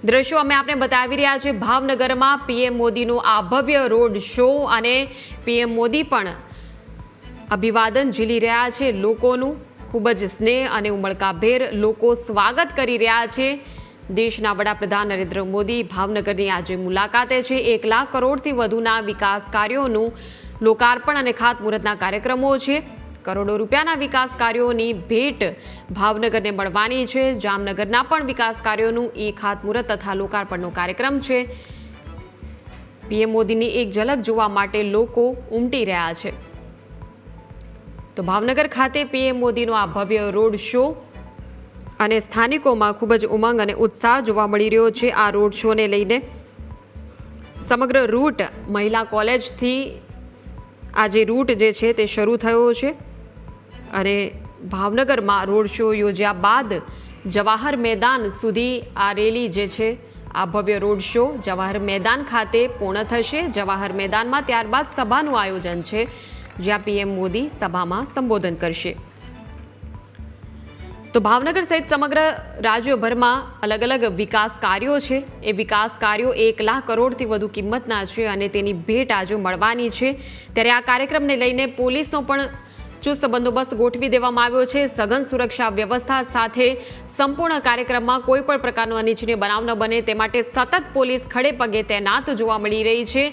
દ્રશ્યો અમે આપને બતાવી રહ્યા છે ભાવનગરમાં પીએમ મોદીનો આ ભવ્ય રોડ શો અને પીએમ મોદી પણ અભિવાદન ઝીલી રહ્યા છે લોકોનું ખૂબ જ સ્નેહ અને ઉમળકાભેર લોકો સ્વાગત કરી રહ્યા છે દેશના વડાપ્રધાન નરેન્દ્ર મોદી ભાવનગરની આજે મુલાકાતે છે 1 લાખ કરોડથી વધુના વિકાસ કાર્યોનું લોકાર્પણ અને ખાતમુહૂર્તના કાર્યક્રમો છે કરોડો રૂપિયાના વિકાસ કાર્યોની ભેટ ભાવનગરને મળવાની છે જામનગરના પણ વિકાસ કાર્યોનું ખાતમુહૂર્ત તથા લોકાર્પણનો કાર્યક્રમ છે પીએમ મોદીની એક ઝલક જોવા માટે લોકો ઉમટી રહ્યા છે તો ભાવનગર ખાતે પીએમ મોદીનો આ ભવ્ય રોડ શો અને સ્થાનિકોમાં ખૂબ જ ઉમંગ અને ઉત્સાહ જોવા મળી રહ્યો છે આ રોડ શોને લઈને સમગ્ર રૂટ મહિલા કોલેજથી આ જે રૂટ જે છે તે શરૂ થયો છે અને ભાવનગરમાં રોડ શો યોજ્યા બાદ જવાહર મેદાન સુધી આ રેલી જે છે આ ભવ્ય રોડ શો જવાહર મેદાન ખાતે પૂર્ણ થશે જવાહર મેદાનમાં ત્યારબાદ સભાનું આયોજન છે જ્યાં પીએમ મોદી સભામાં સંબોધન કરશે તો ભાવનગર સહિત સમગ્ર રાજ્યભરમાં અલગ અલગ વિકાસ કાર્યો છે એ વિકાસ કાર્યો 1 લાખ કરોડથી વધુ કિંમતના છે અને તેની ભેટ આજે મળવાની છે ત્યારે આ કાર્યક્રમને લઈને પોલીસનો પણ ચુસ્ત બંદોબસ્ત ગોઠવી દેવામાં આવ્યો છે સઘન સુરક્ષા વ્યવસ્થા સાથે સંપૂર્ણ કાર્યક્રમમાં કોઈ પણ પ્રકારનો અનિચ્છનીય બનાવ ન બને તે માટે સતત પોલીસ ખડે પગે તૈનાત જોવા મળી રહી છે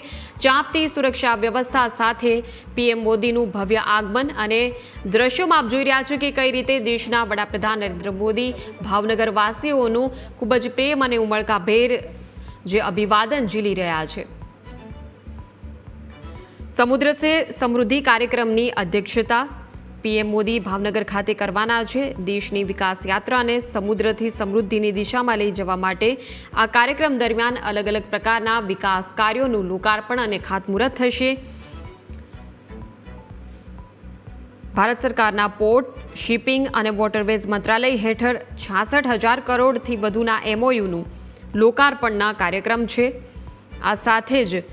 ચાંપતી સુરક્ષા વ્યવસ્થા સાથે પીએમ મોદીનું ભવ્ય આગમન અને દ્રશ્યોમાં આપ જોઈ રહ્યા છો કે કઈ રીતે દેશના વડાપ્રધાન નરેન્દ્ર મોદી ભાવનગર વાસીઓનું ખૂબ જ પ્રેમ અને ઉમળકાભેર જે અભિવાદન ઝીલી રહ્યા છે સમુદ્ર સે સમૃદ્ધિ કાર્યક્રમની અધ્યક્ષતા પીએમ મોદી ભાવનગર ખાતે કરવાના છે દેશની વિકાસ યાત્રાને સમુદ્રથી સમૃદ્ધિની દિશામાં લઈ જવા માટે આ કાર્યક્રમ દરમિયાન અલગ અલગ પ્રકારના વિકાસ કાર્યોનું લોકાર્પણ અને ખાતમુહૂર્ત થશે ભારત સરકારના પોર્ટ્સ શિપિંગ અને વોટરવેઝ મંત્રાલય હેઠળ 66,000 કરોડથી વધુના એમઓયુનું લોકાર્પણના કાર્યક્રમ છે આ સાથે જ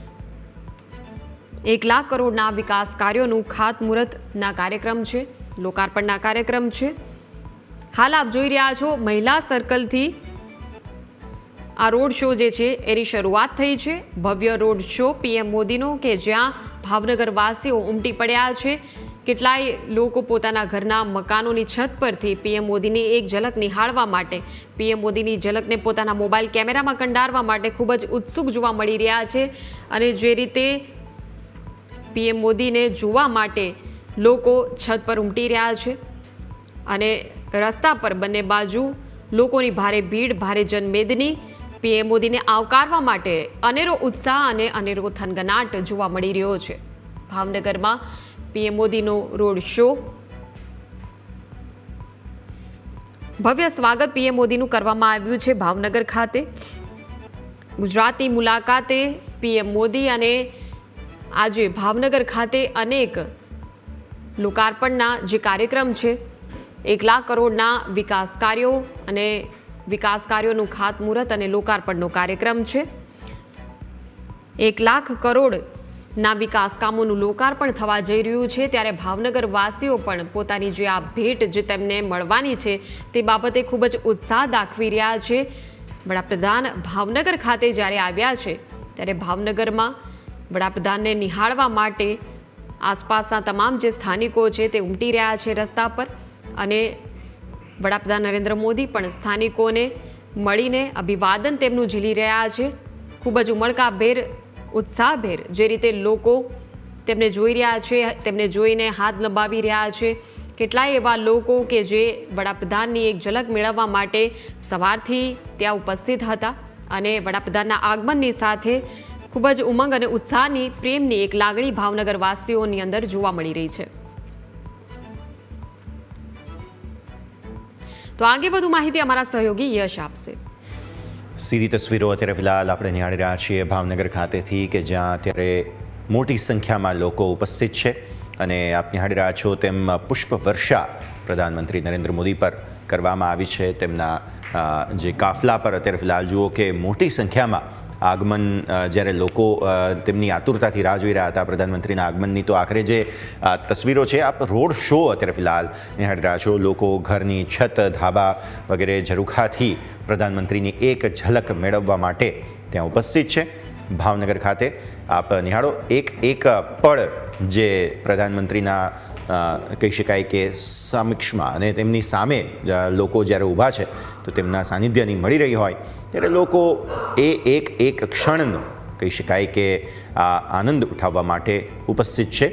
1 લાખ કરોડના વિકાસ કાર્યોનું ખાતમુહૂર્તના કાર્યક્રમ છે લોકાર્પણના કાર્યક્રમ છે હાલ આપ જોઈ રહ્યા છો મહિલા સર્કલથી આ રોડ શો જે છે એની શરૂઆત થઈ છે ભવ્ય રોડ શો પીએમ મોદીનો કે જ્યાં ભાવનગર વાસીઓ ઉમટી પડ્યા છે કેટલાય લોકો પોતાના ઘરના મકાનોની છત પરથી પીએમ મોદીની એક ઝલક નિહાળવા માટે પીએમ મોદીની ઝલકને પોતાના મોબાઈલ કેમેરામાં કંડારવા માટે ખૂબ જ ઉત્સુક જોવા મળી રહ્યા છે અને જે રીતે પીએમ મોદીને જોવા માટે લોકો છત પર ઉમટી રહ્યા છે અને રસ્તા પર બંને બાજુ લોકોની ભારે ભીડ ભારે જનમેદની પીએમ મોદીને આવકારવા માટે અનેરો ઉત્સાહ અને અનેરો થનગનાટ જોવા મળી રહ્યો છે ભાવનગરમાં પીએમ મોદીનો રોડ શો ભવ્ય સ્વાગત પીએમ મોદીનું કરવામાં આવ્યું છે ભાવનગર ખાતે ગુજરાતની મુલાકાતે પીએમ મોદી અને આજે ભાવનગર ખાતે અનેક લોકાર્પણના જે કાર્યક્રમ છે 1 લાખ કરોડના વિકાસ કાર્યો અને વિકાસ કાર્યોનું ખાતમુહૂર્ત અને લોકાર્પણનો કાર્યક્રમ છે 1 લાખ કરોડના વિકાસ કામોનું લોકાર્પણ થવા જઈ રહ્યું છે ત્યારે ભાવનગર વાસીઓ પણ પોતાની જે આ ભેટ જે તેમને મળવાની છે તે બાબતે ખૂબ જ ઉત્સાહ દાખવી રહ્યા છે વડાપ્રધાન ભાવનગર ખાતે જ્યારે આવ્યા છે ત્યારે ભાવનગરમાં વડાપ્રધાનને નિહાળવા માટે આસપાસના તમામ જે સ્થાનિકો છે તે ઉમટી રહ્યા છે રસ્તા પર અને વડાપ્રધાન નરેન્દ્ર મોદી પણ સ્થાનિકોને મળીને અભિવાદન તેમનું ઝીલી રહ્યા છે ખૂબ જ ઉમળકાભેર ઉત્સાહભેર જે રીતે લોકો તેમને જોઈ રહ્યા છે તેમને જોઈને હાથ લંબાવી રહ્યા છે કેટલાય એવા લોકો કે જે વડાપ્રધાનની એક ઝલક મેળવવા માટે સવારથી ત્યાં ઉપસ્થિત હતા અને વડાપ્રધાનના આગમનની સાથે ખૂબ જ ઉમંગ અને ઉત્સાહની પ્રેમની એક લાગણી ભાવનગર વાસીઓની અંદર જોવા મળી રહી છે તો આગે વધુ માહિતી અમારા સહયોગી યશ આપશે સીધી તસવીરો અત્યારે ફિલહાલ આપણે નિહાળી રહ્યા છીએ ભાવનગર ખાતેથી કે જ્યાં અત્યારે મોટી સંખ્યામાં લોકો ઉપસ્થિત છે અને આપ નિહાળી રહ્યા છો તેમ પુષ્પ વર્ષા પ્રધાનમંત્રી નરેન્દ્ર મોદી પર કરવામાં આવી છે તેમના જે કાફલા પર અત્યારે ફિલહાલ જુઓ કે મોટી સંખ્યામાં આગમન જ્યારે લોકો તેમની આતુરતાથી રાહ જોઈ રહ્યા હતા પ્રધાનમંત્રીના આગમનની, તો આખરે જે તસવીરો છે આપ રોડ શો અત્યારે ફિલહાલ નિહાળી રહ્યા છો. લોકો ઘરની છત, ધાબા વગેરે ઝરૂખાથી પ્રધાનમંત્રીની એક ઝલક મેળવવા માટે ત્યાં ઉપસ્થિત છે. ભાવનગર ખાતે આપ નિહાળો એક પળ જે પ્રધાનમંત્રીના કહી શકાય કે સમક્ષમાં અને તેમની સામે લોકો જ્યારે ઊભા છે તો તેમના સાનિધ્યની મળી રહી હોય ત્યારે લોકો એક ક્ષણનો કહી શકાય કે આનંદ ઉઠાવવા માટે ઉપસ્થિત છે.